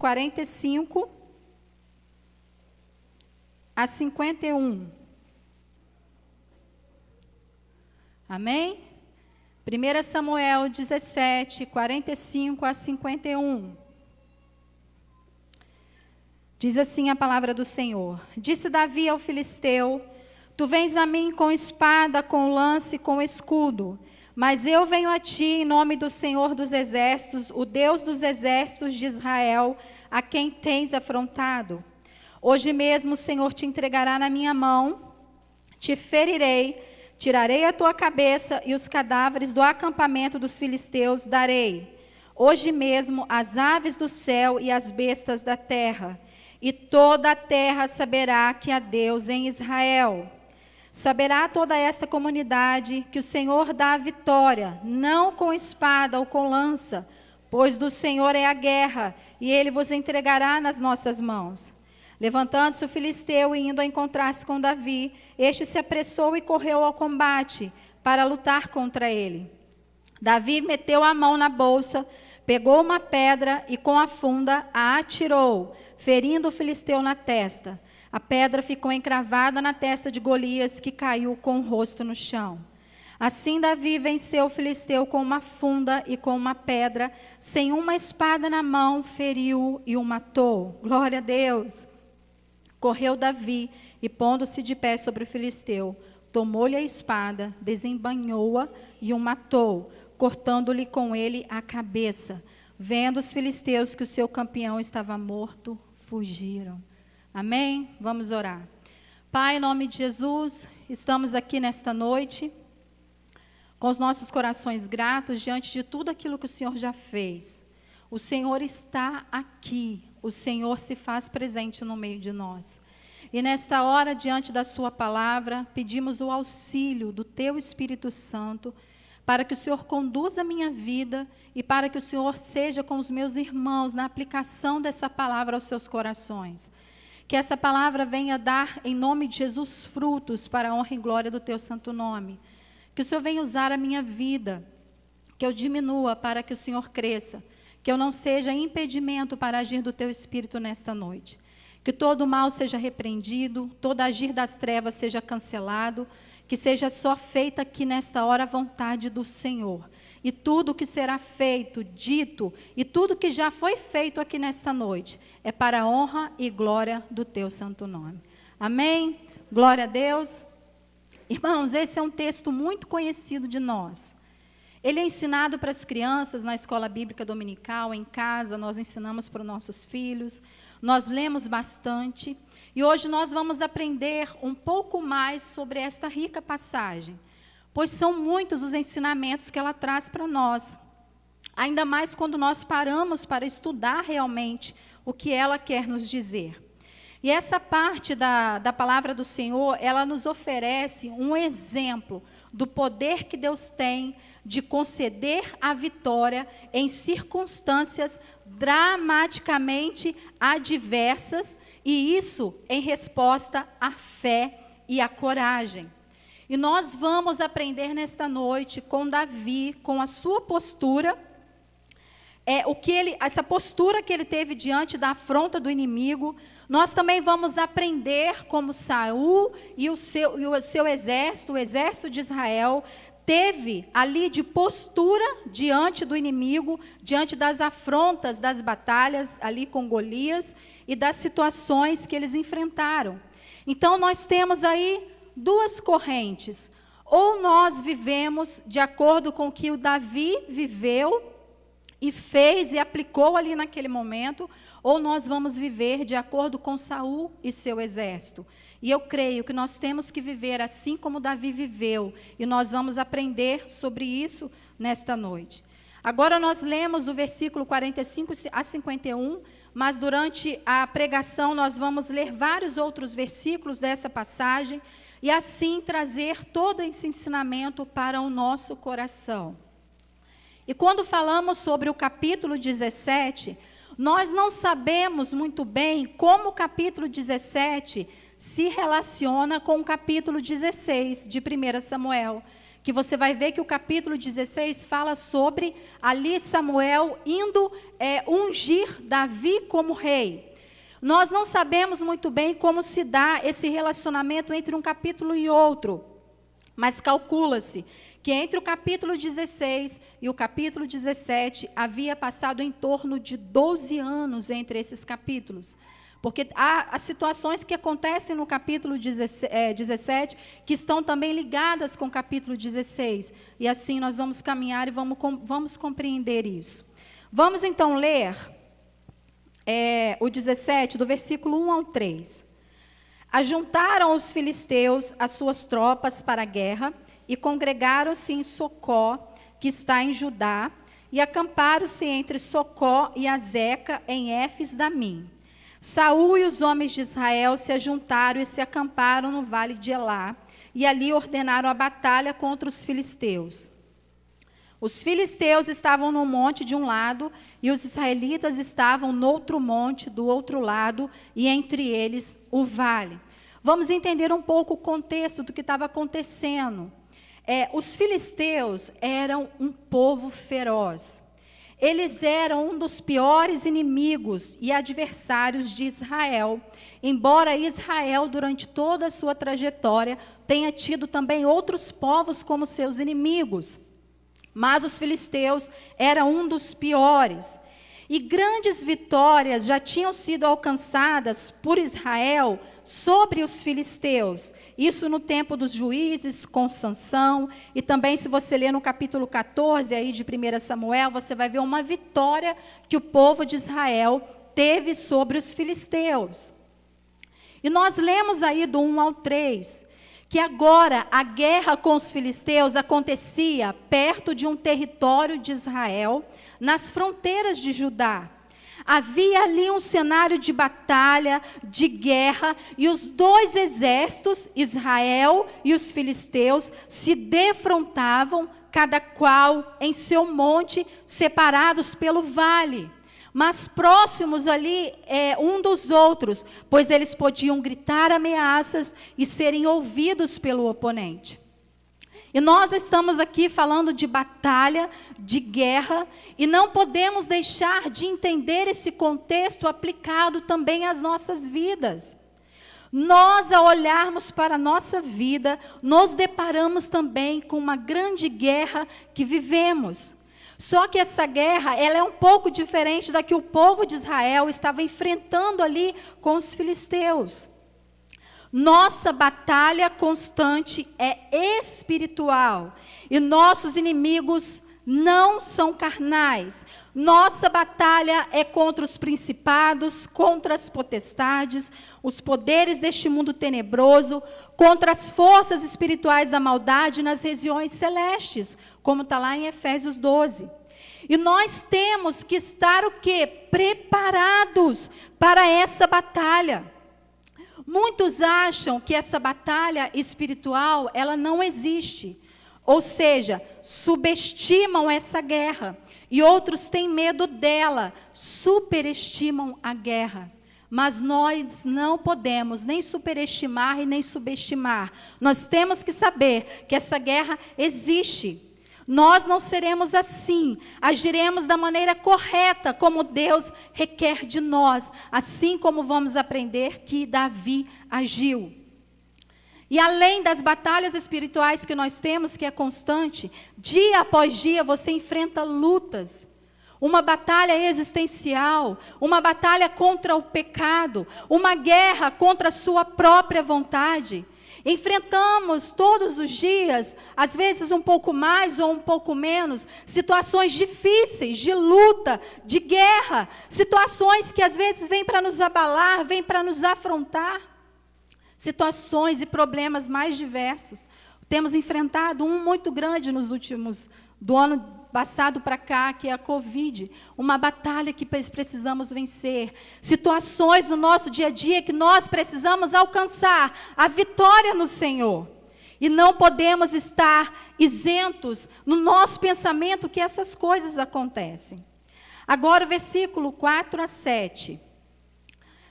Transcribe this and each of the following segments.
45 a 51. Amém? 1 Samuel 17, 45 a 51. Diz assim a palavra do Senhor. Disse Davi ao filisteu: Tu vens a mim com espada, com lance, com escudo, mas eu venho a ti em nome do Senhor dos exércitos, o Deus dos exércitos de Israel, a quem tens afrontado. Hoje mesmo o Senhor te entregará na minha mão, te ferirei, tirarei a tua cabeça e os cadáveres do acampamento dos filisteus darei. Hoje mesmo as aves do céu e as bestas da terra, e toda a terra saberá que há Deus em Israel. Saberá toda esta comunidade que o Senhor dá a vitória, não com espada ou com lança, pois do Senhor é a guerra, e Ele vos entregará nas nossas mãos. Levantando-se o filisteu e indo a encontrar-se com Davi, este se apressou e correu ao combate para lutar contra ele. Davi meteu a mão na bolsa, pegou uma pedra e com a funda a atirou, ferindo o filisteu na testa. A pedra ficou encravada na testa de Golias, que caiu com o rosto no chão. Assim Davi venceu o filisteu com uma funda e com uma pedra, sem uma espada na mão, feriu e o matou. Glória a Deus! Correu Davi e, pondo-se de pé sobre o filisteu, tomou-lhe a espada, desembainhou-a e o matou, cortando-lhe com ele a cabeça. Vendo os filisteus que o seu campeão estava morto, fugiram. Amém? Vamos orar. Pai, em nome de Jesus, estamos aqui nesta noite, com os nossos corações gratos diante de tudo aquilo que o Senhor já fez. O Senhor está aqui, o Senhor se faz presente no meio de nós. E nesta hora, diante da sua palavra, pedimos o auxílio do teu Espírito Santo, para que o Senhor conduza a minha vida e para que o Senhor seja com os meus irmãos na aplicação dessa palavra aos seus corações. Que essa palavra venha dar, em nome de Jesus, frutos para a honra e glória do teu santo nome. Que o Senhor venha usar a minha vida, que eu diminua para que o Senhor cresça, que eu não seja impedimento para agir do teu Espírito nesta noite. Que todo mal seja repreendido, todo agir das trevas seja cancelado, que seja só feita aqui nesta hora a vontade do Senhor. E tudo que será feito, dito, e tudo que já foi feito aqui nesta noite, é para a honra e glória do teu santo nome. Amém? Glória a Deus. Irmãos, esse é um texto muito conhecido de nós. Ele é ensinado para as crianças na escola bíblica dominical, em casa, nós ensinamos para os nossos filhos, nós lemos bastante, e hoje nós vamos aprender um pouco mais sobre esta rica passagem, pois são muitos os ensinamentos que ela traz para nós, ainda mais quando nós paramos para estudar realmente o que ela quer nos dizer. E essa parte da palavra do Senhor, ela nos oferece um exemplo do poder que Deus tem de conceder a vitória em circunstâncias dramaticamente adversas, e isso em resposta à fé e à coragem. E nós vamos aprender nesta noite com Davi, com a sua postura, essa postura que ele teve diante da afronta do inimigo. Nós também vamos aprender como Saul e o seu exército, o exército de Israel, teve ali de postura diante do inimigo, diante das afrontas, das batalhas ali com Golias e das situações que eles enfrentaram. Então nós temos aí duas correntes. Ou nós vivemos de acordo com o que o Davi viveu e fez e aplicou ali naquele momento, ou nós vamos viver de acordo com Saul e seu exército. E eu creio que nós temos que viver assim como Davi viveu, e nós vamos aprender sobre isso nesta noite. Agora nós lemos o versículo 45 a 51, mas durante a pregação nós vamos ler vários outros versículos dessa passagem, e assim trazer todo esse ensinamento para o nosso coração. E quando falamos sobre o capítulo 17, nós não sabemos muito bem como o capítulo 17 se relaciona com o capítulo 16 de 1 Samuel, que você vai ver que o capítulo 16 fala sobre ali Samuel indo ungir Davi como rei. Nós não sabemos muito bem como se dá esse relacionamento entre um capítulo e outro, mas calcula-se que entre o capítulo 16 e o capítulo 17 havia passado em torno de 12 anos entre esses capítulos. Porque há as situações que acontecem no capítulo 17 que estão também ligadas com o capítulo 16. E assim nós vamos caminhar e vamos compreender isso. Vamos então ler o 17, do versículo 1 ao 3. Ajuntaram os filisteus as suas tropas para a guerra e congregaram-se em Socó, que está em Judá, e acamparam-se entre Socó e Azeca, em Éfes-Damim. Saul e os homens de Israel se ajuntaram e se acamparam no vale de Elá, e ali ordenaram a batalha contra os filisteus. Os filisteus estavam no monte de um lado, e os israelitas estavam no outro monte, do outro lado, e entre eles o vale. Vamos entender um pouco o contexto do que estava acontecendo. Os filisteus eram um povo feroz. Eles eram um dos piores inimigos e adversários de Israel, embora Israel, durante toda a sua trajetória, tenha tido também outros povos como seus inimigos. Mas os filisteus eram um dos piores. E grandes vitórias já tinham sido alcançadas por Israel sobre os filisteus. Isso no tempo dos juízes, com Sansão. E também, se você ler no capítulo 14 aí de 1 Samuel, você vai ver uma vitória que o povo de Israel teve sobre os filisteus. E nós lemos aí do 1 ao 3, que agora a guerra com os filisteus acontecia perto de um território de Israel, nas fronteiras de Judá. Havia ali um cenário de batalha, de guerra, e os dois exércitos, Israel e os filisteus, se defrontavam, cada qual em seu monte, separados pelo vale, mas próximos ali um dos outros, pois eles podiam gritar ameaças e serem ouvidos pelo oponente. E nós estamos aqui falando de batalha, de guerra, e não podemos deixar de entender esse contexto aplicado também às nossas vidas. Nós, ao olharmos para a nossa vida, nos deparamos também com uma grande guerra que vivemos. Só que essa guerra, ela é um pouco diferente da que o povo de Israel estava enfrentando ali com os filisteus. Nossa batalha constante é espiritual e nossos inimigos não são carnais. Nossa batalha é contra os principados, contra as potestades, os poderes deste mundo tenebroso, contra as forças espirituais da maldade nas regiões celestes, como está lá em Efésios 12. E nós temos que estar o quê? Preparados para essa batalha. Muitos acham que essa batalha espiritual, ela não existe. Ou seja, subestimam essa guerra. E outros têm medo dela, superestimam a guerra. Mas nós não podemos nem superestimar e nem subestimar. Nós temos que saber que essa guerra existe. Nós não seremos assim, agiremos da maneira correta, como Deus requer de nós, assim como vamos aprender que Davi agiu. E além das batalhas espirituais que nós temos, que é constante, dia após dia você enfrenta lutas, uma batalha existencial, uma batalha contra o pecado, uma guerra contra a sua própria vontade. Enfrentamos todos os dias, às vezes um pouco mais ou um pouco menos, situações difíceis, de luta, de guerra, situações que às vezes vêm para nos abalar, vêm para nos afrontar, situações e problemas mais diversos. Temos enfrentado um muito grande nos últimos, do ano passado para cá, que é a Covid, uma batalha que precisamos vencer, situações no nosso dia a dia que nós precisamos alcançar a vitória no Senhor. E não podemos estar isentos no nosso pensamento que essas coisas acontecem. Agora o versículo 4 a 7.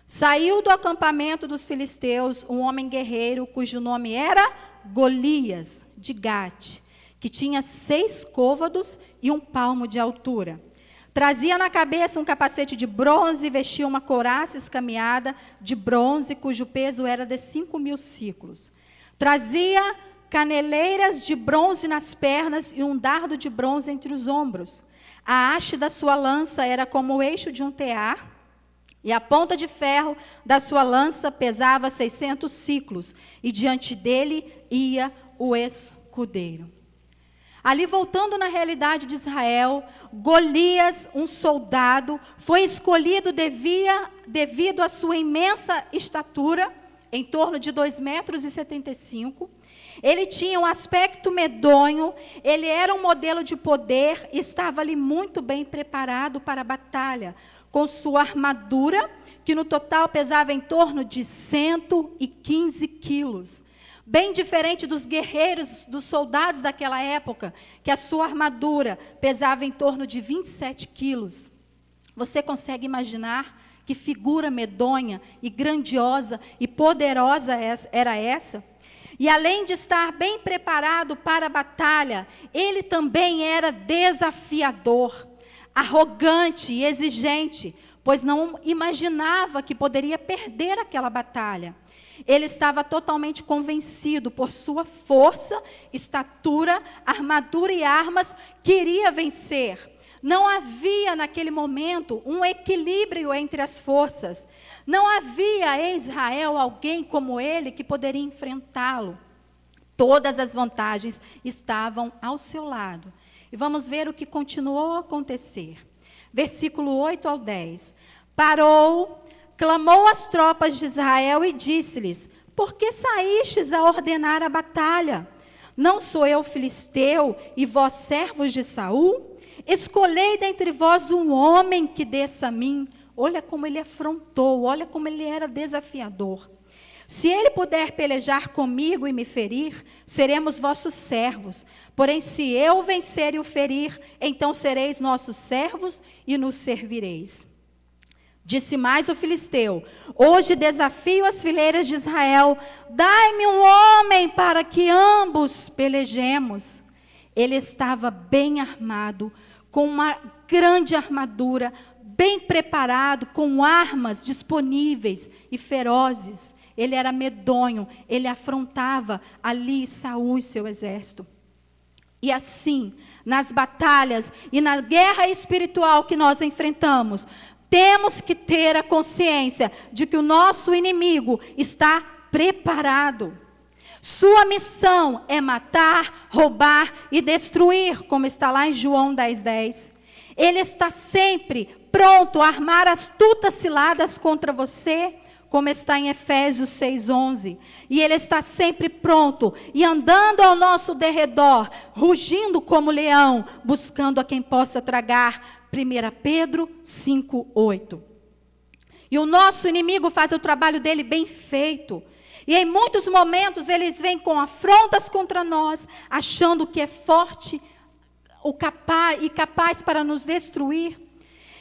Saiu do acampamento dos filisteus um homem guerreiro, cujo nome era Golias, de Gate, que tinha 6 côvados e 1 palmo de altura. Trazia na cabeça um capacete de bronze e vestia uma couraça escameada de bronze, cujo peso era de 5.000 siclos. Trazia caneleiras de bronze nas pernas e um dardo de bronze entre os ombros. A haste da sua lança era como o eixo de um tear, e a ponta de ferro da sua lança pesava 600 siclos, e diante dele ia o escudeiro. Ali, voltando na realidade de Israel, Golias, um soldado, foi escolhido devido à sua imensa estatura, em torno de 2,75 metros. Ele tinha um aspecto medonho, ele era um modelo de poder e estava ali muito bem preparado para a batalha, com sua armadura, que no total pesava em torno de 115 quilos. Bem diferente dos guerreiros, dos soldados daquela época, que a sua armadura pesava em torno de 27 quilos. Você consegue imaginar que figura medonha e grandiosa e poderosa era essa? E além de estar bem preparado para a batalha, ele também era desafiador, arrogante e exigente, pois não imaginava que poderia perder aquela batalha. Ele estava totalmente convencido por sua força, estatura, armadura e armas, que iria vencer. Não havia naquele momento um equilíbrio entre as forças. Não havia em Israel alguém como ele que poderia enfrentá-lo. Todas as vantagens estavam ao seu lado. E vamos ver o que continuou a acontecer. Versículo 8 ao 10. Parou, clamou às tropas de Israel e disse-lhes: por que saístes a ordenar a batalha? Não sou eu filisteu e vós servos de Saul? Escolhei dentre vós um homem que desça a mim. Olha como ele afrontou, olha como ele era desafiador. Se ele puder pelejar comigo e me ferir, seremos vossos servos. Porém, se eu vencer e o ferir, então sereis nossos servos e nos servireis. Disse mais o filisteu: hoje desafio as fileiras de Israel, dai-me um homem para que ambos pelejemos. Ele estava bem armado, com uma grande armadura, bem preparado, com armas disponíveis e ferozes. Ele era medonho, ele afrontava ali Saul e seu exército. E assim, nas batalhas e na guerra espiritual que nós enfrentamos, temos que ter a consciência de que o nosso inimigo está preparado. Sua missão é matar, roubar e destruir, como está lá em João 10:10. Ele está sempre pronto a armar astutas ciladas contra você, como está em Efésios 6:11. E ele está sempre pronto e andando ao nosso derredor, rugindo como leão, buscando a quem possa tragar. 1 Pedro 5:8. E o nosso inimigo faz o trabalho dele bem feito. E em muitos momentos eles vêm com afrontas contra nós, achando que é forte e capaz para nos destruir.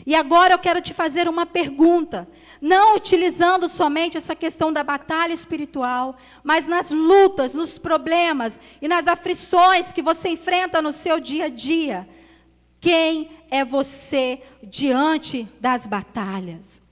E agora eu quero te fazer uma pergunta, não utilizando somente essa questão da batalha espiritual, mas nas lutas, nos problemas e nas aflições que você enfrenta no seu dia a dia. Quem é você diante das batalhas?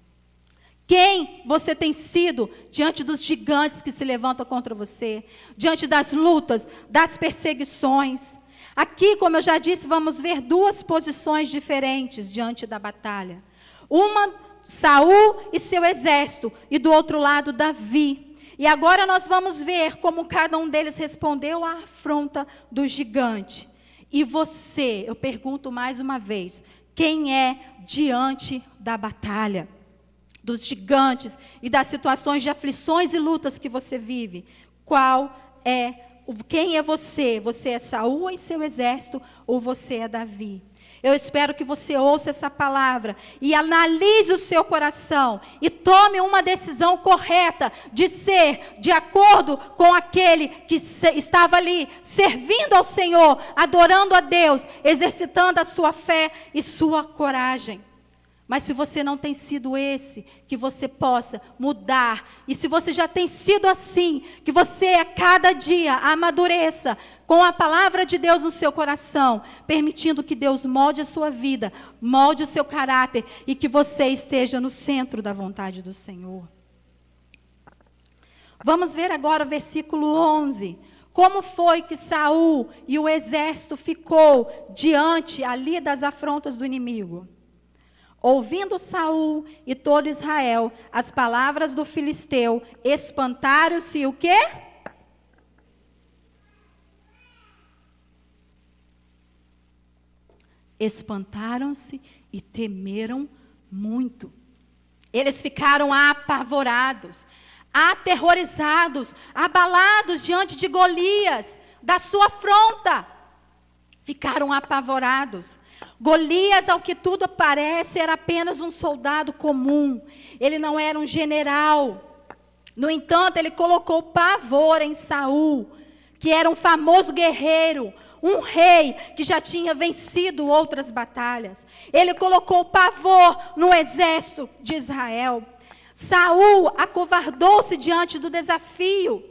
Quem você tem sido diante dos gigantes que se levantam contra você? Diante das lutas, das perseguições? Aqui, como eu já disse, vamos ver duas posições diferentes diante da batalha. Uma, Saul e seu exército, e do outro lado, Davi. E agora nós vamos ver como cada um deles respondeu à afronta do gigante. E você, eu pergunto mais uma vez, quem é diante da batalha? Dos gigantes e das situações de aflições e lutas que você vive? Quem é você? Você é Saul e seu exército ou você é Davi? Eu espero que você ouça essa palavra e analise o seu coração e tome uma decisão correta de ser de acordo com aquele que estava ali, servindo ao Senhor, adorando a Deus, exercitando a sua fé e sua coragem. Mas se você não tem sido esse, que você possa mudar. E se você já tem sido assim, que você a cada dia amadureça com a palavra de Deus no seu coração, permitindo que Deus molde a sua vida, molde o seu caráter e que você esteja no centro da vontade do Senhor. Vamos ver agora o versículo 11. Como foi que Saul e o exército ficou diante ali das afrontas do inimigo? Ouvindo Saul e todo Israel as palavras do filisteu, espantaram-se o quê? Espantaram-se e temeram muito. Eles ficaram apavorados, aterrorizados, abalados diante de Golias, da sua afronta. Ficaram apavorados. Golias, ao que tudo parece, era apenas um soldado comum. Ele não era um general. No entanto, ele colocou pavor em Saul, que era um famoso guerreiro, um rei que já tinha vencido outras batalhas. Ele colocou pavor no exército de Israel. Saul acovardou-se diante do desafio.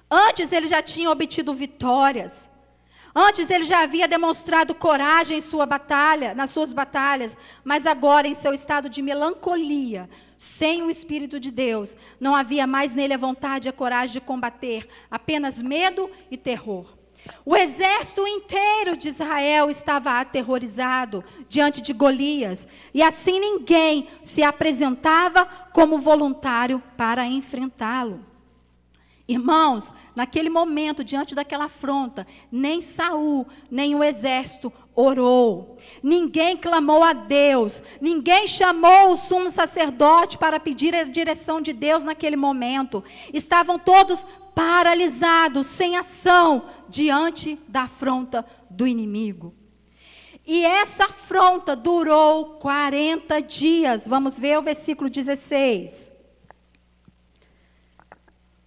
Antes ele já tinha obtido vitórias. Antes ele já havia demonstrado coragem em sua batalha, nas suas batalhas, mas agora em seu estado de melancolia, sem o Espírito de Deus, não havia mais nele a vontade e a coragem de combater, apenas medo e terror. O exército inteiro de Israel estava aterrorizado diante de Golias, e assim ninguém se apresentava como voluntário para enfrentá-lo. Irmãos, naquele momento, diante daquela afronta, nem Saul, nem o exército orou. Ninguém clamou a Deus. Ninguém chamou o sumo sacerdote para pedir a direção de Deus naquele momento. Estavam todos paralisados, sem ação, diante da afronta do inimigo. E essa afronta durou 40 dias. Vamos ver o versículo 16.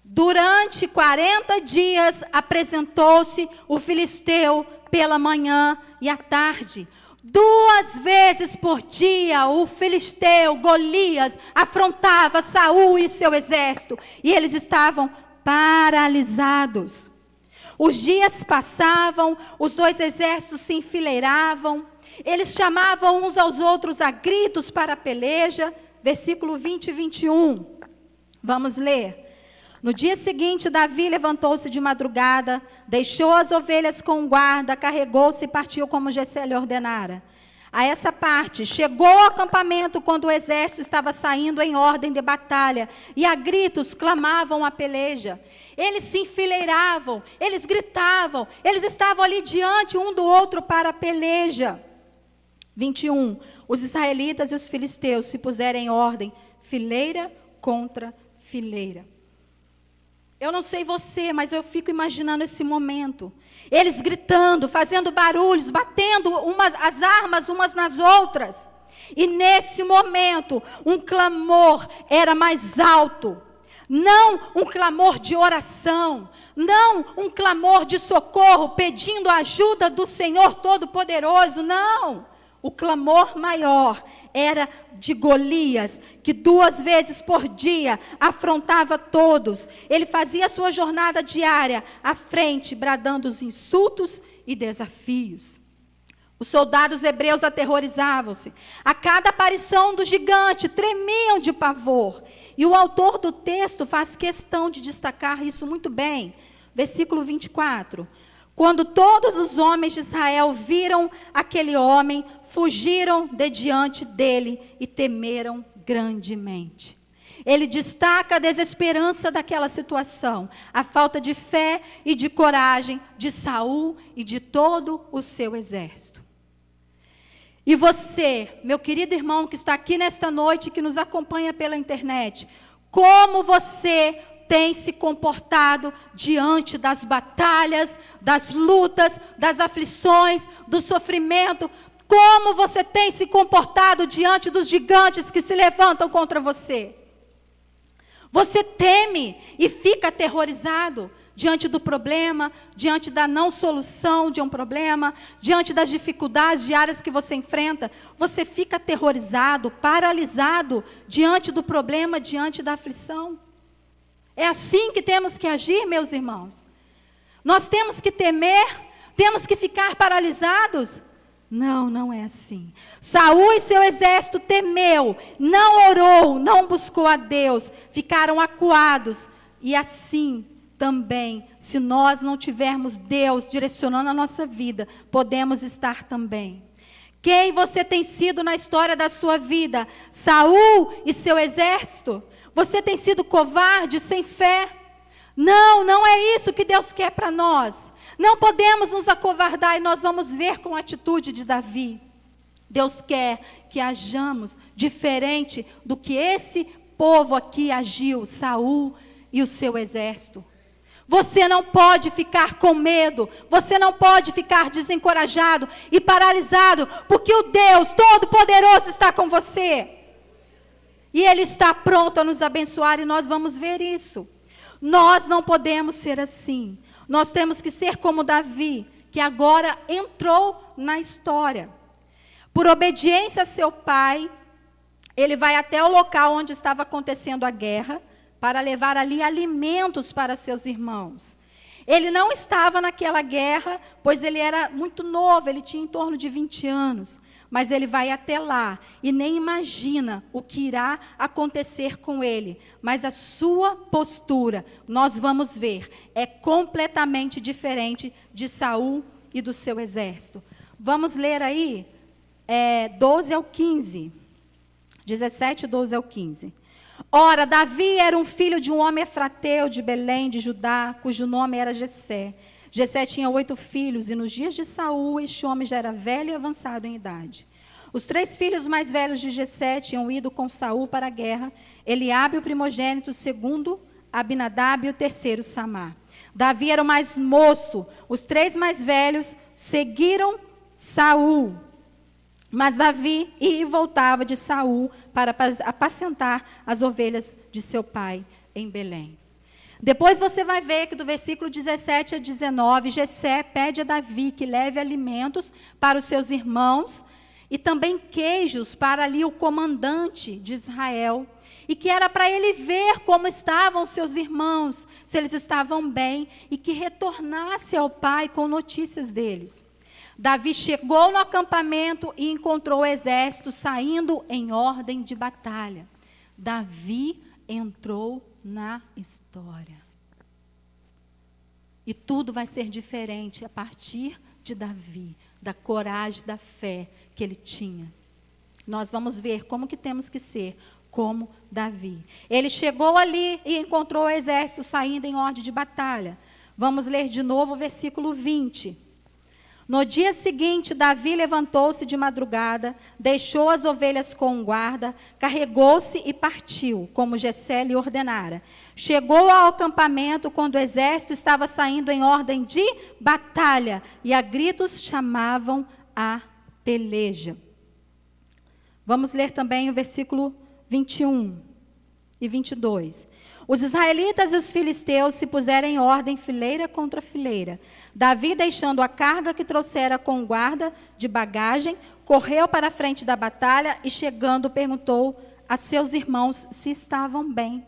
Durante 40 dias apresentou-se o filisteu pela manhã e à tarde. 2 vezes por dia o filisteu, Golias, afrontava Saul e seu exército. E eles estavam paralisados. Os dias passavam, os 2 exércitos se enfileiravam. Eles chamavam uns aos outros a gritos para a peleja. Versículo 20 e 21. Vamos ler. No dia seguinte, Davi levantou-se de madrugada, deixou as ovelhas com o guarda, carregou-se e partiu como Jessé lhe ordenara. A essa parte, chegou ao acampamento quando o exército estava saindo em ordem de batalha, e a gritos clamavam a peleja. Eles se enfileiravam, eles gritavam, eles estavam ali diante um do outro para a peleja. 21. Os israelitas e os filisteus se puseram em ordem, fileira contra fileira. Eu não sei você, mas eu fico imaginando esse momento. Eles gritando, fazendo barulhos, batendo as armas umas nas outras. E nesse momento, um clamor era mais alto. Não um clamor de oração, não um clamor de socorro, pedindo a ajuda do Senhor Todo-Poderoso, não. O clamor maior era de Golias, que 2 vezes por dia afrontava todos. Ele fazia a sua jornada diária à frente, bradando os insultos e desafios. Os soldados hebreus aterrorizavam-se. A cada aparição do gigante, tremiam de pavor. E o autor do texto faz questão de destacar isso muito bem. Versículo 24. Quando todos os homens de Israel viram aquele homem, fugiram de diante dele e temeram grandemente. Ele destaca a desesperança daquela situação, a falta de fé e de coragem de Saul e de todo o seu exército. E você, meu querido irmão que está aqui nesta noite, que nos acompanha pela internet, como você tem se comportado diante das batalhas, das lutas, das aflições, do sofrimento? Como você tem se comportado diante dos gigantes que se levantam contra você? Você teme e fica aterrorizado? diante do problema, diante da não solução de um problema, diante das dificuldades diárias que você enfrenta, você fica aterrorizado, paralisado diante do problema, diante da aflição. É assim que temos que agir, meus irmãos. Nós temos que temer, temos que ficar paralisados? Não, não é assim. Saul e seu exército temeu, não orou, não buscou a Deus, ficaram acuados. E assim também, se nós não tivermos Deus direcionando a nossa vida, podemos estar também. Quem você tem sido na história da sua vida? Saul e seu exército? Você tem sido covarde, sem fé? Não, não é isso que Deus quer para nós. Não podemos nos acovardar e nós vamos ver com a atitude de Davi. Deus quer que hajamos diferente do que esse povo aqui agiu, Saul e o seu exército. Você não pode ficar com medo, você não pode ficar desencorajado e paralisado, porque o Deus Todo-Poderoso está com você. E Ele está pronto a nos abençoar e nós vamos ver isso. Nós não podemos ser assim. Nós temos que ser como Davi, que agora entrou na história. Por obediência a seu pai, ele vai até o local onde estava acontecendo a guerra, para levar ali alimentos para seus irmãos. Ele não estava naquela guerra, pois ele era muito novo, ele tinha em torno de 20 anos. Mas ele vai até lá e nem imagina o que irá acontecer com ele. Mas a sua postura, nós vamos ver, é completamente diferente de Saul e do seu exército. Vamos ler aí 12 ao 15. 17, 12 ao 15. Ora, Davi era um filho de um homem efrateu de Belém, de Judá, cujo nome era Jessé. Jessé tinha 8 filhos, e nos dias de Saul, este homem já era velho e avançado em idade. Os 3 filhos mais velhos de Jessé tinham ido com Saul para a guerra, Eliabe, o primogênito, o segundo, Abinadab, e o terceiro, Samar. Davi era o mais moço, os 3 mais velhos seguiram Saul. Mas Davi ia e voltava de Saul para apacentar as ovelhas de seu pai em Belém. Depois você vai ver que do versículo 17 a 19, Jessé pede a Davi que leve alimentos para os seus irmãos e também queijos para ali o comandante de Israel, e que era para ele ver como estavam seus irmãos, se eles estavam bem, e que retornasse ao pai com notícias deles. Davi chegou no acampamento e encontrou o exército saindo em ordem de batalha. Davi entrou na história. E tudo vai ser diferente a partir de Davi, da coragem, da fé que ele tinha. Nós vamos ver como que temos que ser como Davi. Ele chegou ali e encontrou o exército saindo em ordem de batalha. Vamos ler de novo o versículo 20. No dia seguinte, Davi levantou-se de madrugada, deixou as ovelhas com um guarda, carregou-se e partiu, como Jessé lhe ordenara. Chegou ao acampamento quando o exército estava saindo em ordem de batalha, e a gritos chamavam a peleja. Vamos ler também o versículo 21 e 22. Os israelitas e os filisteus se puseram em ordem, fileira contra fileira. Davi, deixando a carga que trouxera com o guarda de bagagem, correu para a frente da batalha e, chegando, perguntou a seus irmãos se estavam bem.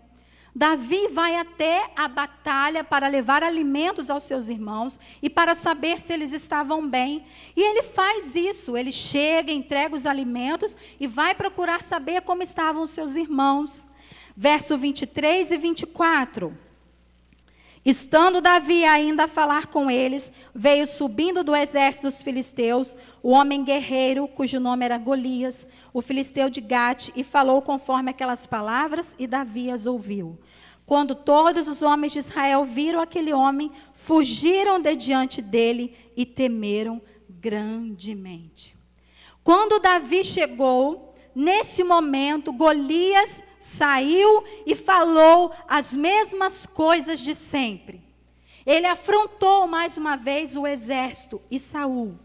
Davi vai até a batalha para levar alimentos aos seus irmãos e para saber se eles estavam bem. E ele faz isso, ele chega, entrega os alimentos e vai procurar saber como estavam os seus irmãos. Verso 23 e 24. Estando Davi ainda a falar com eles, veio subindo do exército dos filisteus o homem guerreiro, cujo nome era Golias, o filisteu de Gate, e falou conforme aquelas palavras, e Davi as ouviu. Quando todos os homens de Israel viram aquele homem, fugiram de diante dele e temeram grandemente. Quando Davi chegou, nesse momento, Golias saiu e falou as mesmas coisas de sempre. Ele afrontou mais uma vez o exército e Saul.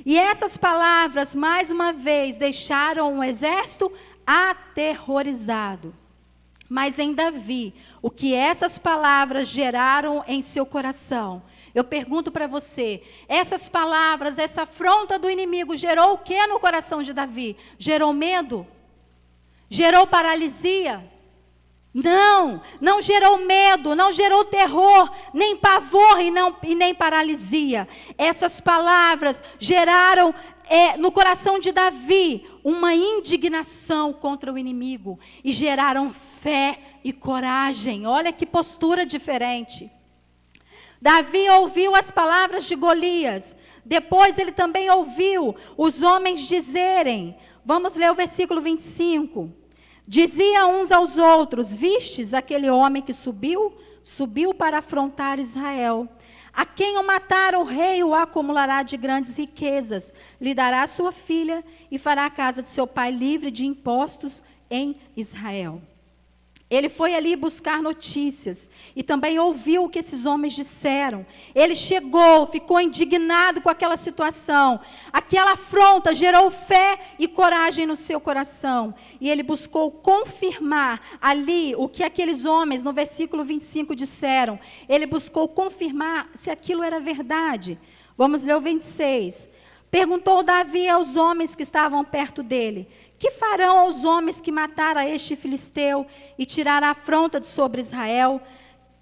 E essas palavras, mais uma vez, deixaram o exército aterrorizado. Mas em Davi, o que essas palavras geraram em seu coração? Eu pergunto para você, essas palavras, essa afronta do inimigo gerou o que no coração de Davi? Gerou medo? Gerou paralisia? Não gerou medo, não gerou terror, nem pavor e nem paralisia. Essas palavras geraram no coração de Davi uma indignação contra o inimigo e geraram fé e coragem. Olha que postura diferente. Davi ouviu as palavras de Golias. Depois ele também ouviu os homens dizerem. Vamos ler o versículo 25. Diziam uns aos outros: vistes aquele homem que subiu? Subiu para afrontar Israel. A quem o matar o rei o acumulará de grandes riquezas. Lhe dará sua filha e fará a casa de seu pai livre de impostos em Israel. Ele foi ali buscar notícias e também ouviu o que esses homens disseram. Ele chegou, ficou indignado com aquela situação. Aquela afronta gerou fé e coragem no seu coração. E ele buscou confirmar ali o que aqueles homens, no versículo 25, disseram. Ele buscou confirmar se aquilo era verdade. Vamos ler o 26. Perguntou Davi aos homens que estavam perto dele: que farão aos homens que mataram este filisteu e tiraram a afronta de sobre Israel?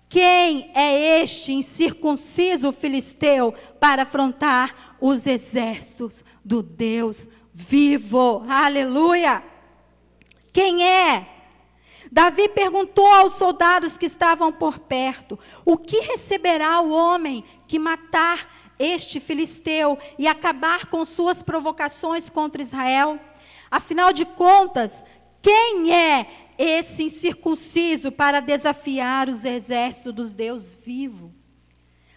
Quem é este incircunciso filisteu para afrontar os exércitos do Deus vivo? Aleluia! Quem é? Davi perguntou aos soldados que estavam por perto: o que receberá o homem que matar este filisteu e acabar com suas provocações contra Israel? Afinal de contas, quem é esse incircunciso para desafiar os exércitos dos Deus vivo?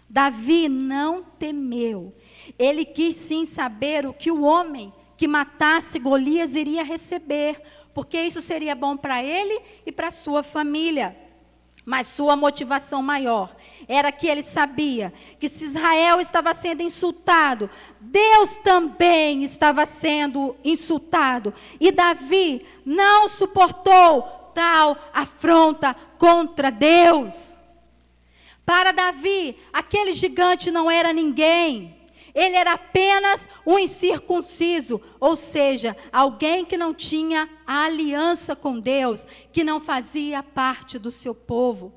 Davi não temeu. Ele quis sim saber o que o homem que matasse Golias iria receber, porque isso seria bom para ele e para sua família. Mas sua motivação maior era que ele sabia que se Israel estava sendo insultado, Deus também estava sendo insultado. E Davi não suportou tal afronta contra Deus. Para Davi, aquele gigante não era ninguém. Ele era apenas um incircunciso, ou seja, alguém que não tinha aliança com Deus, que não fazia parte do seu povo.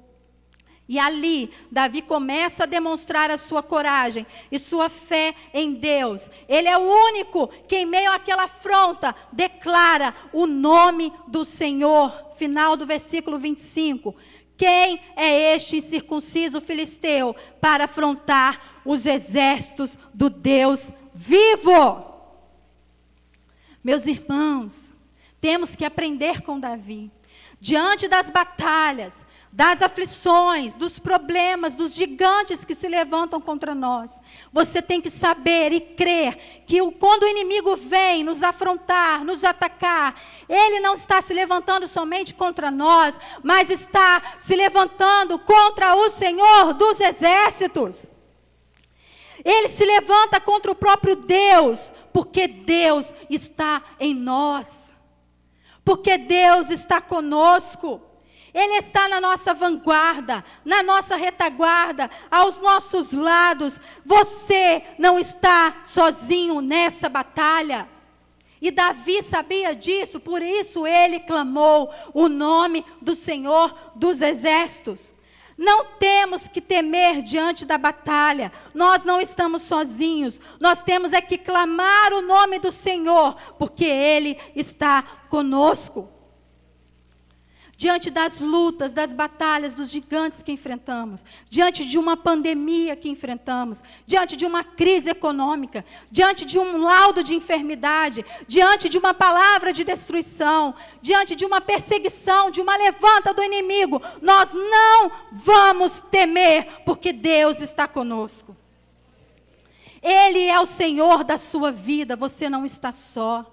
E ali, Davi começa a demonstrar a sua coragem e sua fé em Deus. Ele é o único que, em meio àquela afronta, declara o nome do Senhor. Final do versículo 25. Quem é este incircunciso filisteu para afrontar os exércitos do Deus vivo? Meus irmãos, temos que aprender com Davi. Diante das batalhas, das aflições, dos problemas, dos gigantes que se levantam contra nós, você tem que saber e crer que quando o inimigo vem nos afrontar, nos atacar, ele não está se levantando somente contra nós, mas está se levantando contra o Senhor dos exércitos. Ele se levanta contra o próprio Deus, porque Deus está em nós. Porque Deus está conosco. Ele está na nossa vanguarda, na nossa retaguarda, aos nossos lados. Você não está sozinho nessa batalha. E Davi sabia disso, por isso ele clamou o nome do Senhor dos exércitos. Não temos que temer diante da batalha, nós não estamos sozinhos, nós temos é que clamar o nome do Senhor, porque Ele está conosco. Diante das lutas, das batalhas, dos gigantes que enfrentamos, diante de uma pandemia que enfrentamos, diante de uma crise econômica, diante de um laudo de enfermidade, diante de uma palavra de destruição, diante de uma perseguição, de uma levanta do inimigo, nós não vamos temer, porque Deus está conosco. Ele é o Senhor da sua vida, você não está só.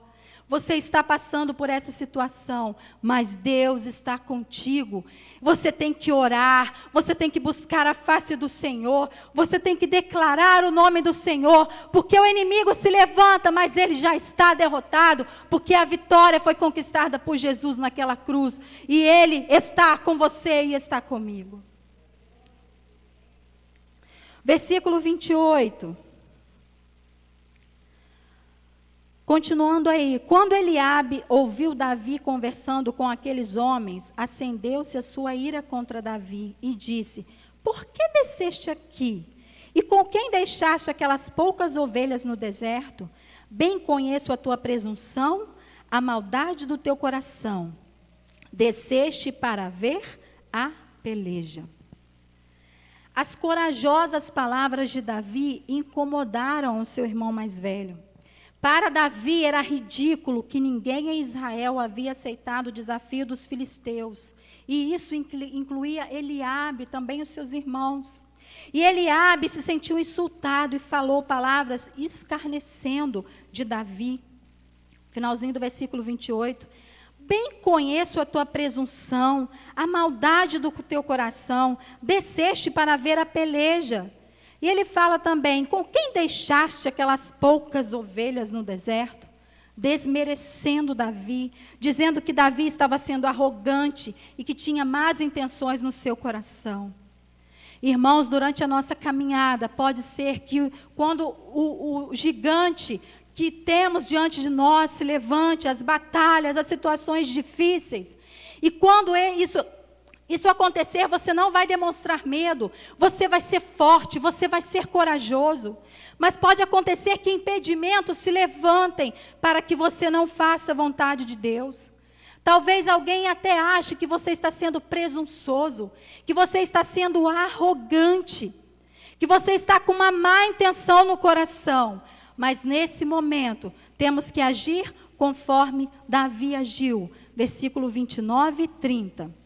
você está passando por essa situação, mas Deus está contigo. Você tem que orar, você tem que buscar a face do Senhor, você tem que declarar o nome do Senhor, porque o inimigo se levanta, mas ele já está derrotado, porque a vitória foi conquistada por Jesus naquela cruz, e Ele está com você e está comigo. Versículo 28. Continuando aí, quando Eliabe ouviu Davi conversando com aqueles homens, acendeu-se a sua ira contra Davi e disse: por que desceste aqui? E com quem deixaste aquelas poucas ovelhas no deserto? Bem conheço a tua presunção, a maldade do teu coração. Desceste para ver a peleja. As corajosas palavras de Davi incomodaram o seu irmão mais velho. Para Davi era ridículo que ninguém em Israel havia aceitado o desafio dos filisteus. E isso incluía Eliabe, também os seus irmãos. E Eliabe se sentiu insultado e falou palavras escarnecendo de Davi. Finalzinho do versículo 28. Bem conheço a tua presunção, a maldade do teu coração, desceste para ver a peleja. E ele fala também, com quem deixaste aquelas poucas ovelhas no deserto? Desmerecendo Davi, dizendo que Davi estava sendo arrogante e que tinha más intenções no seu coração. Irmãos, durante a nossa caminhada, pode ser que quando o gigante que temos diante de nós se levante, as batalhas, as situações difíceis, e quando isso acontecer, você não vai demonstrar medo, você vai ser forte, você vai ser corajoso. Mas pode acontecer que impedimentos se levantem para que você não faça a vontade de Deus. Talvez alguém até ache que você está sendo presunçoso, que você está sendo arrogante, que você está com uma má intenção no coração. Mas nesse momento, temos que agir conforme Davi agiu. Versículo 29 e 30.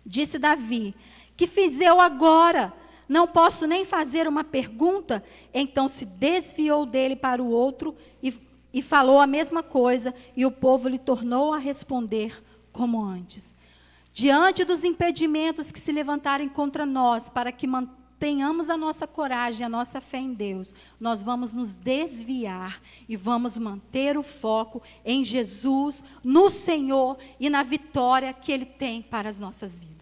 Disse Davi: que fiz eu agora? Não posso nem fazer uma pergunta? Então se desviou dele para o outro e falou a mesma coisa, e o povo lhe tornou a responder como antes. Diante dos impedimentos que se levantarem contra nós, para que mantenhamos a nossa coragem, a nossa fé em Deus, nós vamos nos desviar e vamos manter o foco em Jesus, no Senhor e na vitória que Ele tem para as nossas vidas.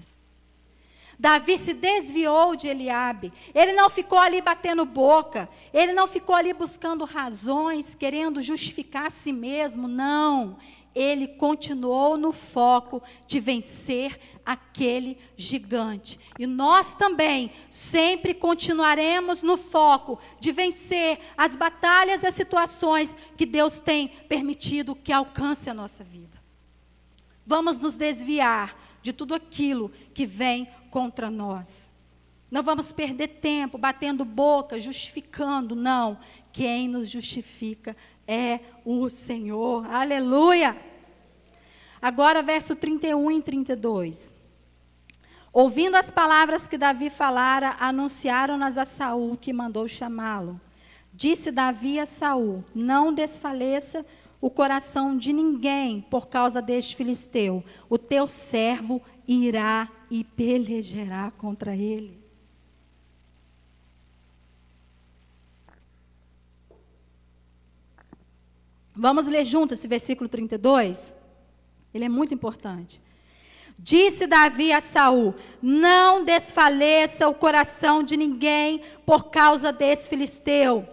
Davi se desviou de Eliabe, ele não ficou ali batendo boca, ele não ficou ali buscando razões, querendo justificar a si mesmo, não. Ele continuou no foco de vencer aquele gigante. E nós também sempre continuaremos no foco de vencer as batalhas e as situações que Deus tem permitido que alcance a nossa vida. Vamos nos desviar de tudo aquilo que vem contra nós. Não vamos perder tempo batendo boca, justificando, não. Quem nos justifica é o Senhor. Aleluia! Agora, verso 31 e 32. Ouvindo as palavras que Davi falara, anunciaram-nas a Saul, que mandou chamá-lo. Disse Davi a Saul: não desfaleça o coração de ninguém por causa deste filisteu. O teu servo irá e pelejará contra ele. Vamos ler juntos esse versículo 32? Ele é muito importante. Disse Davi a Saul: não desfaleça o coração de ninguém por causa desse filisteu.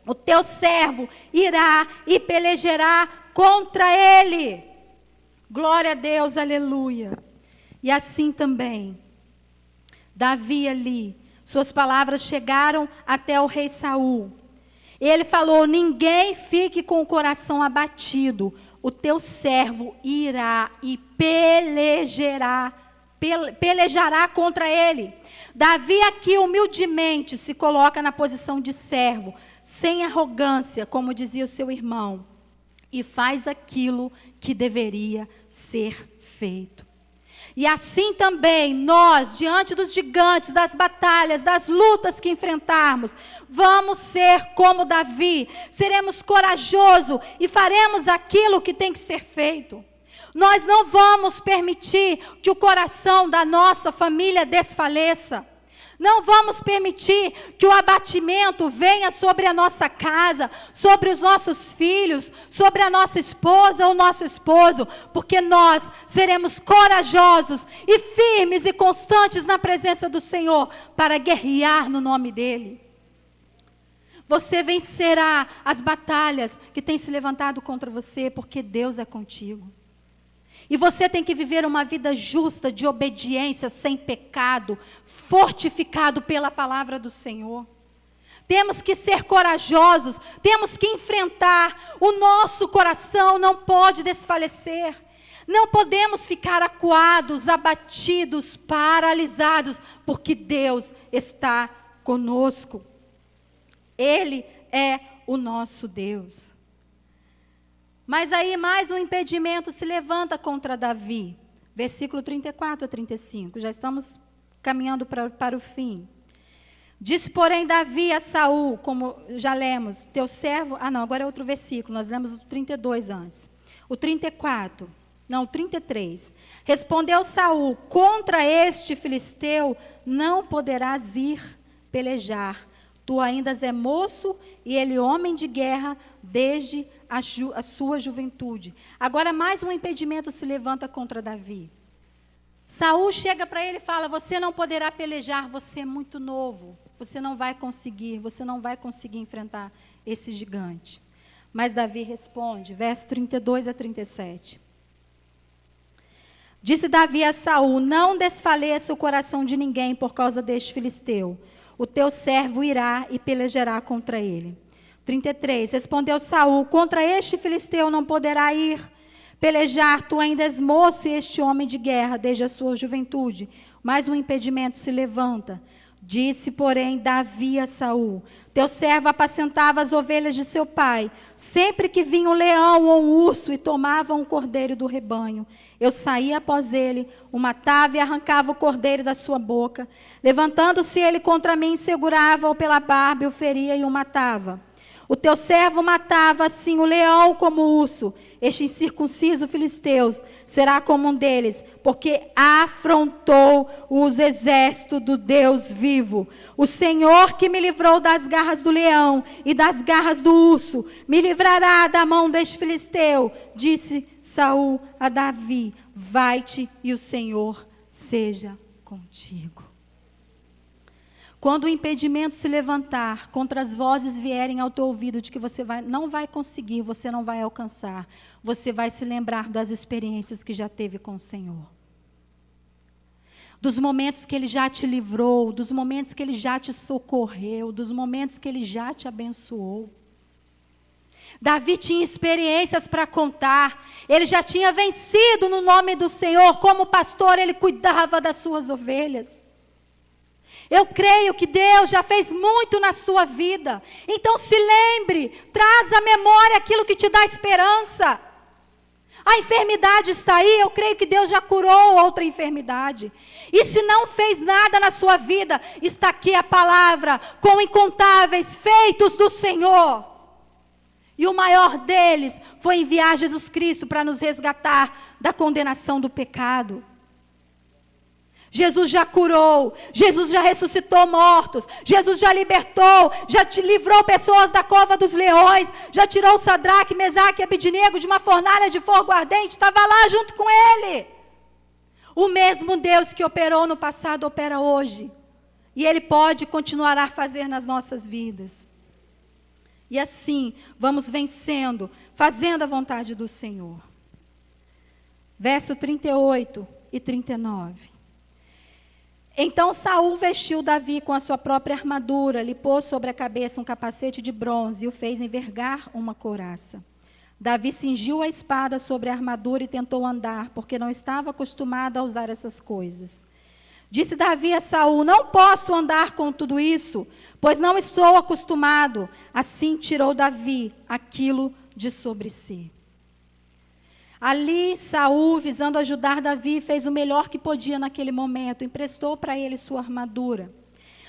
O teu servo irá e pelejará contra ele. Glória a Deus, aleluia. E assim também, Davi ali, suas palavras chegaram até o rei Saul. Ele falou: ninguém fique com o coração abatido, o teu servo irá e pelejará contra ele. Davi aqui humildemente se coloca na posição de servo, sem arrogância, como dizia o seu irmão, e faz aquilo que deveria ser feito. E assim também nós, diante dos gigantes, das batalhas, das lutas que enfrentarmos, vamos ser como Davi, seremos corajosos e faremos aquilo que tem que ser feito. Nós não vamos permitir que o coração da nossa família desfaleça. Não vamos permitir que o abatimento venha sobre a nossa casa, sobre os nossos filhos, sobre a nossa esposa ou nosso esposo, porque nós seremos corajosos e firmes e constantes na presença do Senhor para guerrear no nome dEle. Você vencerá as batalhas que têm se levantado contra você, porque Deus é contigo. E você tem que viver uma vida justa, de obediência, sem pecado, fortificado pela palavra do Senhor. Temos que ser corajosos, temos que enfrentar. O nosso coração não pode desfalecer. Não podemos ficar acuados, abatidos, paralisados, porque Deus está conosco. Ele é o nosso Deus. Mas aí mais um impedimento se levanta contra Davi. Versículo 34 a 35. Já estamos caminhando para o fim. Disse, porém, Davi a Saul, como já lemos, teu servo... agora é outro versículo, nós lemos o 32 antes. O 33. Respondeu Saul, contra este filisteu não poderás ir pelejar. Tu ainda és moço e ele homem de guerra desde a sua juventude. Agora mais um impedimento se levanta contra Davi. Saul chega para ele e fala, você não poderá pelejar, você é muito novo. Você não vai conseguir enfrentar esse gigante. Mas Davi responde, verso 32 a 37. Disse Davi a Saul, não desfaleça o coração de ninguém por causa deste filisteu. O teu servo irá e pelejará contra ele. 33. Respondeu Saul, contra este filisteu não poderá ir pelejar, tu ainda és moço e este homem de guerra desde a sua juventude. Mais um impedimento se levanta. Disse, porém, Davi a Saul, teu servo apacentava as ovelhas de seu pai. Sempre que vinha um leão ou um urso e tomava um cordeiro do rebanho, eu saía após ele, o matava e arrancava o cordeiro da sua boca. Levantando-se ele contra mim, segurava-o pela barba, e o feria e o matava. O teu servo matava assim o leão como o urso. Este incircunciso filisteu será como um deles, porque afrontou os exércitos do Deus vivo. O Senhor que me livrou das garras do leão e das garras do urso, me livrará da mão deste filisteu. Disse Saul a Davi, vai-te e o Senhor seja contigo. Quando o impedimento se levantar, contra as vozes vierem ao teu ouvido de que você não vai conseguir, você não vai alcançar, você vai se lembrar das experiências que já teve com o Senhor. Dos momentos que Ele já te livrou, dos momentos que Ele já te socorreu, dos momentos que Ele já te abençoou. Davi tinha experiências para contar, ele já tinha vencido no nome do Senhor, como pastor ele cuidava das suas ovelhas. Eu creio que Deus já fez muito na sua vida. Então se lembre, traz à memória aquilo que te dá esperança. A enfermidade está aí, eu creio que Deus já curou outra enfermidade. E se não fez nada na sua vida, está aqui a palavra com incontáveis feitos do Senhor. E o maior deles foi enviar Jesus Cristo para nos resgatar da condenação do pecado. Jesus já curou, Jesus já ressuscitou mortos, Jesus já libertou, já te livrou pessoas da cova dos leões, já tirou Sadraque, Mesaque e Abednego de uma fornalha de fogo ardente, estava lá junto com ele. O mesmo Deus que operou no passado opera hoje, e Ele pode continuar a fazer nas nossas vidas. E assim, vamos vencendo, fazendo a vontade do Senhor. Verso 38 e 39. Então Saul vestiu Davi com a sua própria armadura, lhe pôs sobre a cabeça um capacete de bronze e o fez envergar uma couraça. Davi cingiu a espada sobre a armadura e tentou andar, porque não estava acostumado a usar essas coisas. Disse Davi a Saul, não posso andar com tudo isso, pois não estou acostumado. Assim tirou Davi aquilo de sobre si. Ali, Saul, visando ajudar Davi, fez o melhor que podia naquele momento, emprestou para ele sua armadura.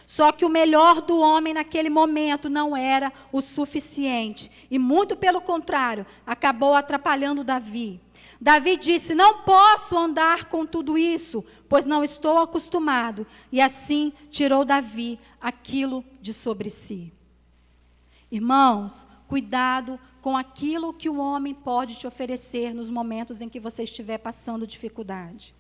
Só que o melhor do homem naquele momento não era o suficiente, e muito pelo contrário, acabou atrapalhando Davi. Davi disse: não posso andar com tudo isso, pois não estou acostumado. E assim tirou Davi aquilo de sobre si. Irmãos, cuidado com aquilo que o homem pode te oferecer nos momentos em que você estiver passando dificuldade.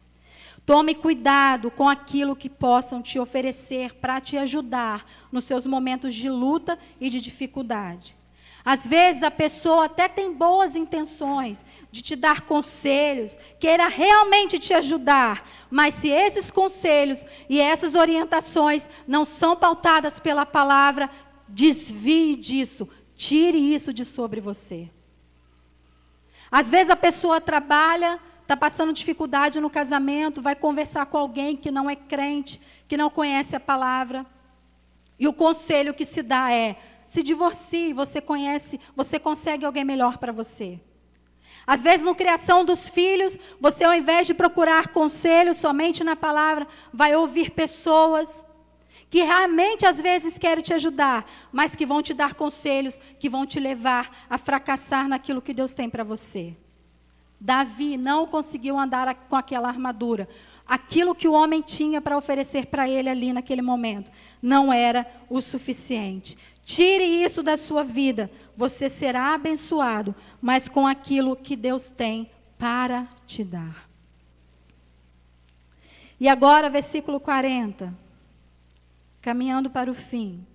Tome cuidado com aquilo que possam te oferecer para te ajudar nos seus momentos de luta e de dificuldade. Às vezes a pessoa até tem boas intenções de te dar conselhos, queira realmente te ajudar, mas se esses conselhos e essas orientações não são pautadas pela palavra, desvie disso, tire isso de sobre você. Às vezes a pessoa trabalha, está passando dificuldade no casamento, vai conversar com alguém que não é crente, que não conhece a palavra, e o conselho que se dá é: se divorcie, você consegue alguém melhor para você. Às vezes, na criação dos filhos, você, ao invés de procurar conselho somente na palavra, vai ouvir pessoas que realmente, às vezes, querem te ajudar, mas que vão te dar conselhos, que vão te levar a fracassar naquilo que Deus tem para você. Davi não conseguiu andar com aquela armadura. Aquilo que o homem tinha para oferecer para ele ali naquele momento não era o suficiente. Tire isso da sua vida, você será abençoado, mas com aquilo que Deus tem para te dar. E agora, versículo 40, caminhando para o fim.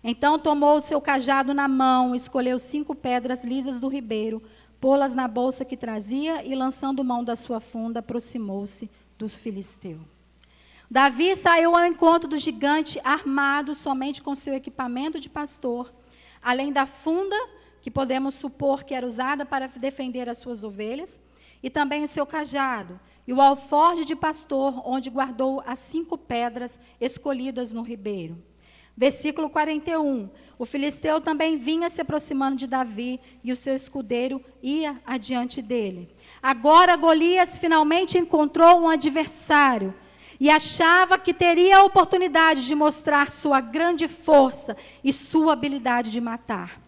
Então tomou o seu cajado na mão, escolheu 5 pedras lisas do ribeiro, pô-las na bolsa que trazia e, lançando mão da sua funda, aproximou-se do filisteu. Davi saiu ao encontro do gigante armado somente com seu equipamento de pastor, além da funda, que podemos supor que era usada para defender as suas ovelhas, e também o seu cajado, e o alforje de pastor, onde guardou as 5 pedras escolhidas no ribeiro. Versículo 41, o filisteu também vinha se aproximando de Davi, e o seu escudeiro ia adiante dele. Agora Golias finalmente encontrou um adversário, e achava que teria a oportunidade de mostrar sua grande força e sua habilidade de matar.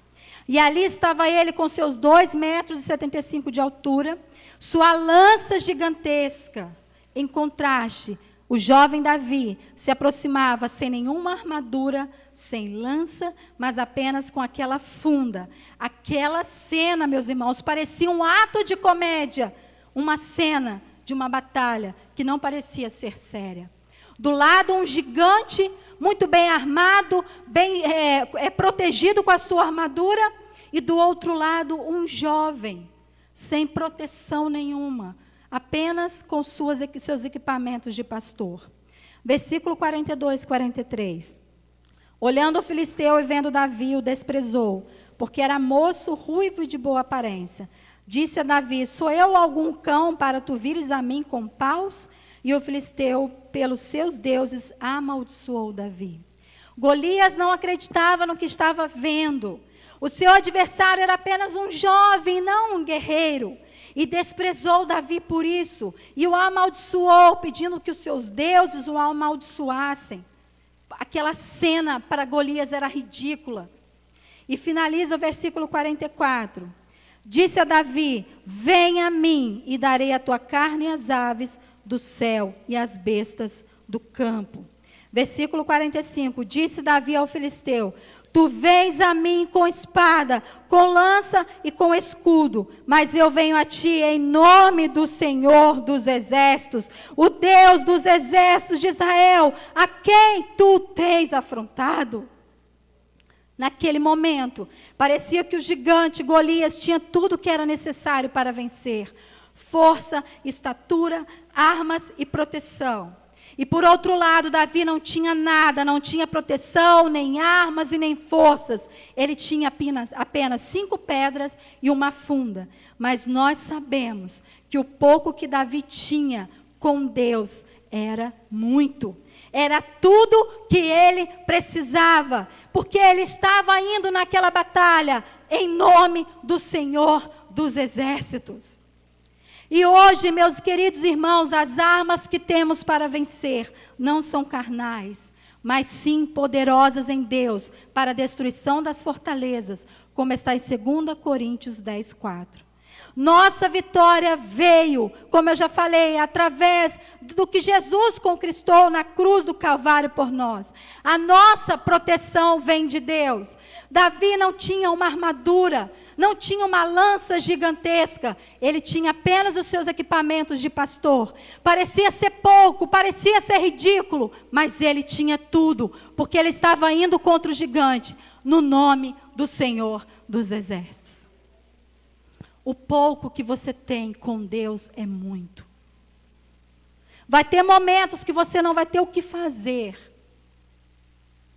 E ali estava ele com seus 2,75 metros de altura, sua lança gigantesca. Em contraste, o jovem Davi se aproximava sem nenhuma armadura, sem lança, mas apenas com aquela funda. Aquela cena, meus irmãos, parecia um ato de comédia, uma cena de uma batalha que não parecia ser séria. Do lado, um gigante muito bem armado, protegido com a sua armadura, e do outro lado, um jovem, sem proteção nenhuma, apenas com seus equipamentos de pastor. Versículo 42, 43. Olhando o filisteu e vendo Davi, o desprezou, porque era moço, ruivo e de boa aparência. Disse a Davi: sou eu algum cão para tu vires a mim com paus? E o filisteu, pelos seus deuses, amaldiçoou Davi. Golias não acreditava no que estava vendo. O seu adversário era apenas um jovem, não um guerreiro. E desprezou Davi por isso. E o amaldiçoou, pedindo que os seus deuses o amaldiçoassem. Aquela cena para Golias era ridícula. E finaliza o versículo 44. Disse a Davi: vem a mim e darei a tua carne e as aves do céu e as bestas do campo. Versículo 45. Disse Davi ao filisteu: tu vens a mim com espada, com lança e com escudo, mas eu venho a ti em nome do Senhor dos exércitos, o Deus dos exércitos de Israel, a quem tu tens afrontado. Naquele momento, parecia que o gigante Golias tinha tudo o que era necessário para vencer: força, estatura, armas e proteção. E por outro lado, Davi não tinha nada, não tinha proteção, nem armas e nem forças. Ele tinha apenas 5 pedras e uma funda. Mas nós sabemos que o pouco que Davi tinha com Deus era muito. Era tudo que ele precisava, porque ele estava indo naquela batalha em nome do Senhor dos exércitos. E hoje, meus queridos irmãos, as armas que temos para vencer não são carnais, mas sim poderosas em Deus para a destruição das fortalezas, como está em 2 Coríntios 10, 4. Nossa vitória veio, como eu já falei, através do que Jesus conquistou na cruz do Calvário por nós. A nossa proteção vem de Deus. Davi não tinha uma armadura, não tinha uma lança gigantesca, ele tinha apenas os seus equipamentos de pastor. Parecia ser pouco, parecia ser ridículo, mas ele tinha tudo, porque ele estava indo contra o gigante, no nome do Senhor dos Exércitos. O pouco que você tem com Deus é muito. Vai ter momentos que você não vai ter o que fazer,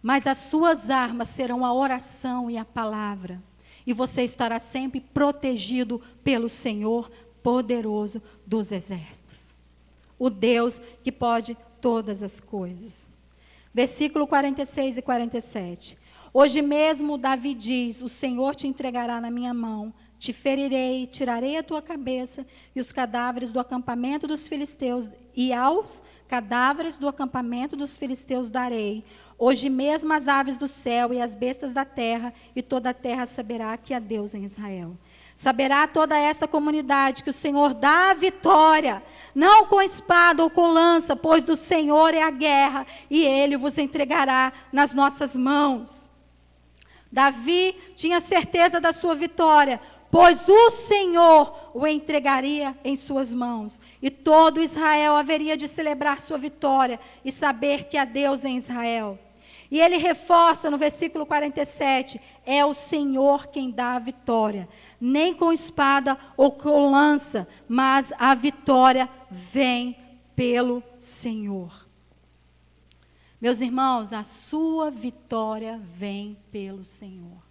mas as suas armas serão a oração e a palavra, e você estará sempre protegido pelo Senhor poderoso dos exércitos, o Deus que pode todas as coisas. Versículo 46 e 47. Hoje mesmo Davi diz: o Senhor te entregará na minha mão, te ferirei, tirarei a tua cabeça e os cadáveres do acampamento dos filisteus, e aos cadáveres do acampamento dos filisteus darei. Hoje mesmo as aves do céu e as bestas da terra, e toda a terra saberá que há Deus em Israel. Saberá toda esta comunidade que o Senhor dá a vitória, não com espada ou com lança, pois do Senhor é a guerra, e Ele vos entregará nas nossas mãos. Davi tinha certeza da sua vitória, pois o Senhor o entregaria em suas mãos. E todo Israel haveria de celebrar sua vitória e saber que há Deus em Israel. E ele reforça no versículo 47, é o Senhor quem dá a vitória, nem com espada ou com lança, mas a vitória vem pelo Senhor. Meus irmãos, a sua vitória vem pelo Senhor.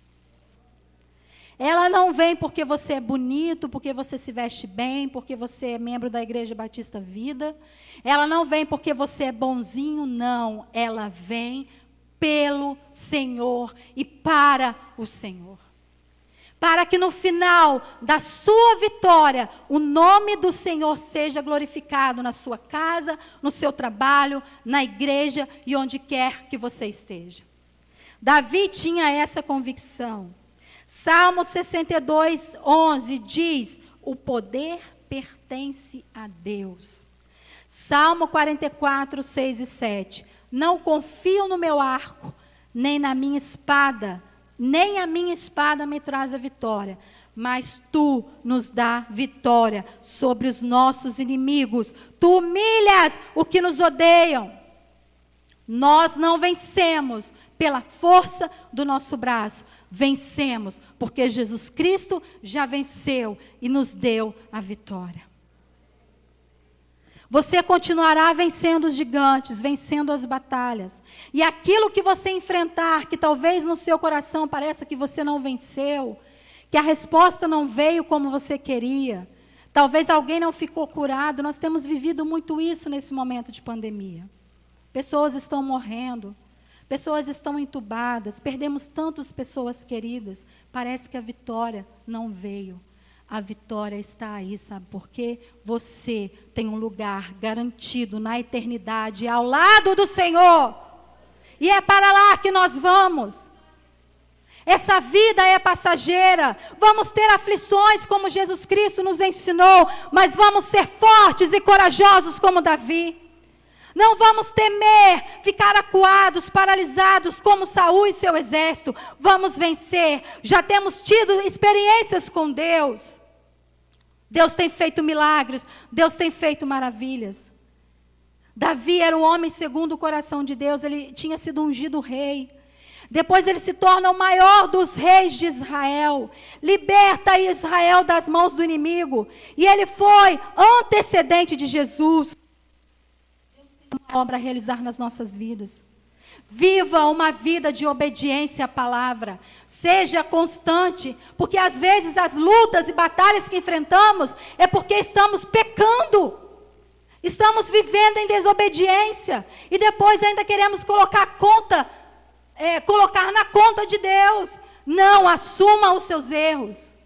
Ela não vem porque você é bonito, porque você se veste bem, porque você é membro da Igreja Batista Vida. Ela não vem porque você é bonzinho, não. Ela vem pelo Senhor e para o Senhor. Para que no final da sua vitória, o nome do Senhor seja glorificado na sua casa, no seu trabalho, na igreja e onde quer que você esteja. Davi tinha essa convicção. Salmo 62, 11 diz: o poder pertence a Deus. Salmo 44, 6 e 7. Não confio no meu arco, nem na minha espada, nem a minha espada me traz a vitória, mas tu nos dá vitória sobre os nossos inimigos. Tu humilhas o que nos odeiam. Nós não vencemos pela força do nosso braço, vencemos porque Jesus Cristo já venceu e nos deu a vitória. Você continuará vencendo os gigantes, vencendo as batalhas. E aquilo que você enfrentar, que talvez no seu coração pareça que você não venceu, que a resposta não veio como você queria, talvez alguém não ficou curado, nós temos vivido muito isso nesse momento de pandemia. Pessoas estão morrendo, pessoas estão entubadas, perdemos tantas pessoas queridas, parece que a vitória não veio. A vitória está aí, sabe por quê? Você tem um lugar garantido na eternidade, ao lado do Senhor. E é para lá que nós vamos. Essa vida é passageira. Vamos ter aflições como Jesus Cristo nos ensinou, mas vamos ser fortes e corajosos como Davi. Não vamos temer, ficar acuados, paralisados como Saul e seu exército. Vamos vencer. Já temos tido experiências com Deus. Deus tem feito milagres, Deus tem feito maravilhas. Davi era um homem segundo o coração de Deus, ele tinha sido ungido rei. Depois ele se torna o maior dos reis de Israel. Liberta Israel das mãos do inimigo. E ele foi antecedente de Jesus. Deus tem uma obra a realizar nas nossas vidas. Viva uma vida de obediência à palavra. Seja constante, porque às vezes as lutas e batalhas que enfrentamos é porque estamos pecando. Estamos vivendo em desobediência e depois ainda queremos colocar na conta de Deus. Não, assuma os seus erros.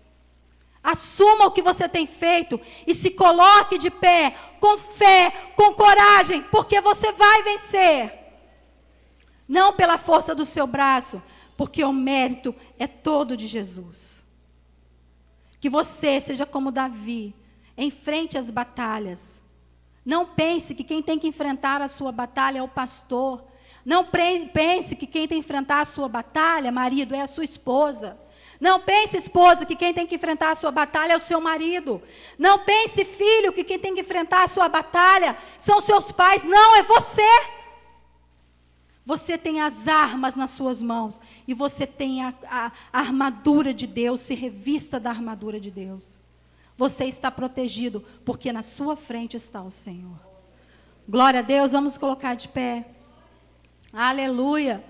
Assuma o que você tem feito e se coloque de pé, com fé, com coragem, porque você vai vencer. Não pela força do seu braço, porque o mérito é todo de Jesus. Que você seja como Davi, enfrente as batalhas. Não pense que quem tem que enfrentar a sua batalha é o pastor. Não pense que quem tem que enfrentar a sua batalha, marido, é a sua esposa. Não pense, esposa, que quem tem que enfrentar a sua batalha é o seu marido. Não pense, filho, que quem tem que enfrentar a sua batalha são seus pais. Não, é você. Você tem as armas nas suas mãos. E você tem a armadura de Deus. Se revista da armadura de Deus. Você está protegido, porque na sua frente está o Senhor. Glória a Deus, vamos colocar de pé. Aleluia.